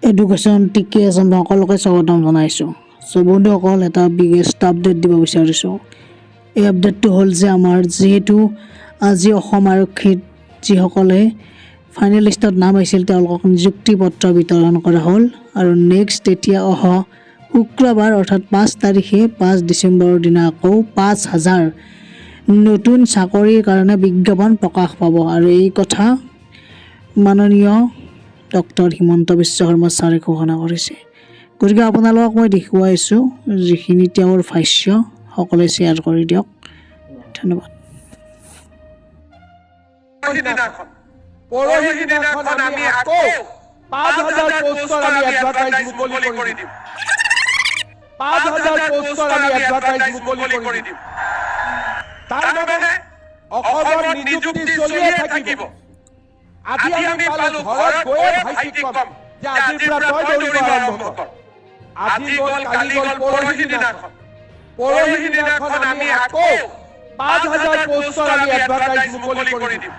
Education টিকে আছে সকলোকে স্বাগতম জনাইছোঁ। চ' বন্ধুসকল এটা বিগেষ্ট আপডেট দিব বিচাৰিছোঁ। এই আপডেটটো হ'ল যে আমাৰ যিহেতু আজি অসম আৰক্ষীত যিসকলে ফাইনেল লিষ্টত নাম আহিছিল তেওঁলোকক নিযুক্তি পত্ৰ বিতৰণ কৰা হ'ল আৰু নেক্সট এতিয়া অহা শুক্ৰবাৰ অৰ্থাৎ 5 তাৰিখে 5 ডিচেম্বৰৰ দিনা আকৌ 5,000 নতুন চাকৰিৰ কাৰণে বিজ্ঞাপন প্ৰকাশ পাব আৰু এই কথা মাননীয় ডক্টৰ হিমন্ত বিশ্ব শৰ্মা ছাৰে ঘোষণা কৰিছে। গতিকে আপোনালোকক মই দেখুৱাইছোঁ যিখিনি তেওঁৰ ভাষ্য সকলোৱে শ্বেয়াৰ কৰি দিয়ক। ধন্যবাদ। পৰহি দিনাখন আমি আকৌ 5,000 পোষ্টৰ আমি এডভাৰটাইজ মুকলি কৰি দিম। 5,000 পোষ্টৰ আমি এডভাৰটাইজ মুকলি কৰি দিম। তাৰ মানে অসমৰ নিযুক্তি চলিয়ে থাকিব। আজি আমি পালো ঘৰত গৈ ভাইটিক কম যে আজিৰ পৰা তই দৌৰিব আৰম্ভ কৰ। আজি গ'ল কালি গ'ল পৰহি দিনাখন আমি আকৌ 5,000 পোষ্টৰ আমি এডভাৰটাইজ মুকলি কৰি দিম।